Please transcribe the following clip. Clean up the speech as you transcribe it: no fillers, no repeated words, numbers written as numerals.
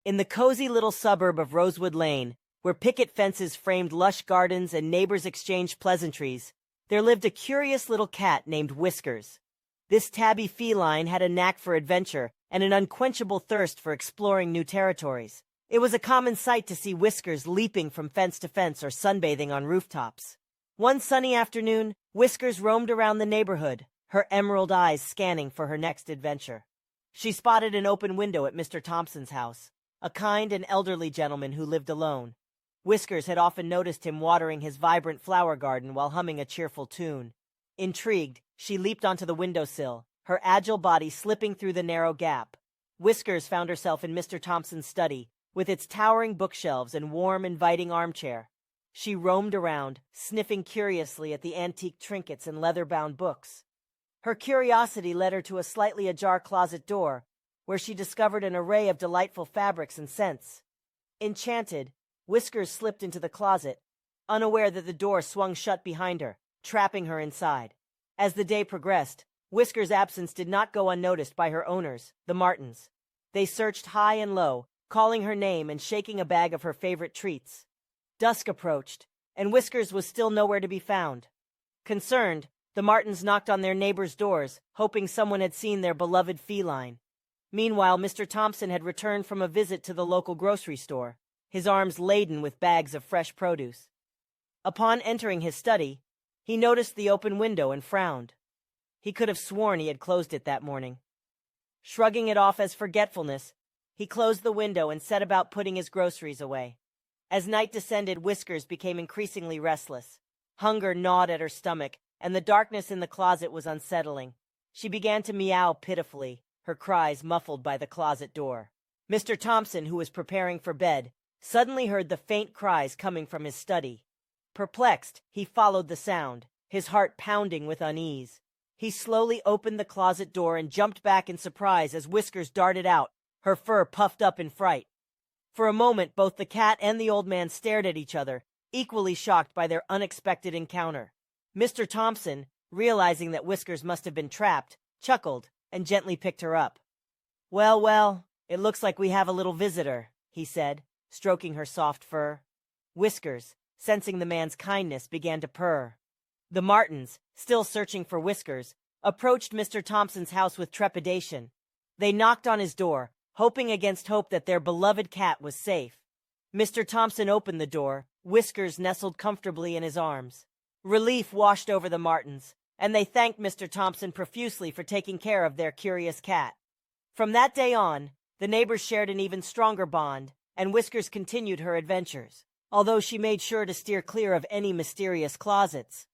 In the cozy little suburb of Rosewood Lane, where picket fences framed lush gardens and neighbors exchanged pleasantries, there lived a curious little cat named Whiskers. This tabby feline had a knack for adventure and an unquenchable thirst for exploring new territories. It was a common sight to see Whiskers leaping from fence to fence or sunbathing on rooftops. One sunny afternoon, Whiskers roamed around the neighborhood, her emerald eyes scanning for her next adventure. She spotted an open window at Mr. Thompson's house, a kind and elderly gentleman who lived alone. Whiskers had often noticed him watering his vibrant flower garden while humming a cheerful tune. Intrigued, she leaped onto the windowsill, her agile body slipping through the narrow gap. Whiskers found herself in Mr. Thompson's study, with its towering bookshelves and warm, inviting armchair. She roamed around, sniffing curiously at the antique trinkets and leather-bound books. Her curiosity led her to a slightly ajar closet door, where she discovered an array of delightful fabrics and scents. Enchanted, Whiskers slipped into the closet, unaware that the door swung shut behind her, trapping her inside. As the day progressed, Whiskers' absence did not go unnoticed by her owners, the Martins. They searched high and low, calling her name and shaking a bag of her favorite treats. Dusk approached, and Whiskers was still nowhere to be found. Concerned, the Martins knocked on their neighbors' doors, hoping someone had seen their beloved feline. Meanwhile, Mr. Thompson had returned from a visit to the local grocery store, his arms laden with bags of fresh produce. Upon entering his study, he noticed the open window and frowned. He could have sworn he had closed it that morning. Shrugging it off as forgetfulness, he closed the window and set about putting his groceries away. As night descended, Whiskers became increasingly restless. Hunger gnawed at her stomach, and the darkness in the closet was unsettling. She began to meow pitifully, her cries muffled by the closet door. Mr. Thompson, who was preparing for bed, suddenly heard the faint cries coming from his study. Perplexed, he followed the sound, his heart pounding with unease. He slowly opened the closet door and jumped back in surprise as Whiskers darted out, her fur puffed up in fright. For a moment, both the cat and the old man stared at each other, equally shocked by their unexpected encounter. Mr. Thompson, realizing that Whiskers must have been trapped, chuckled and gently picked her up. "Well, well, it looks like we have a little visitor," he said, stroking her soft fur. Whiskers, sensing the man's kindness, began to purr. The Martins, still searching for Whiskers, approached Mr. Thompson's house with trepidation. They knocked on his door, hoping against hope that their beloved cat was safe. Mr. Thompson opened the door, Whiskers nestled comfortably in his arms. Relief washed over the Martins, and they thanked Mr. Thompson profusely for taking care of their curious cat. From that day on, the neighbors shared an even stronger bond, and Whiskers continued her adventures, although she made sure to steer clear of any mysterious closets.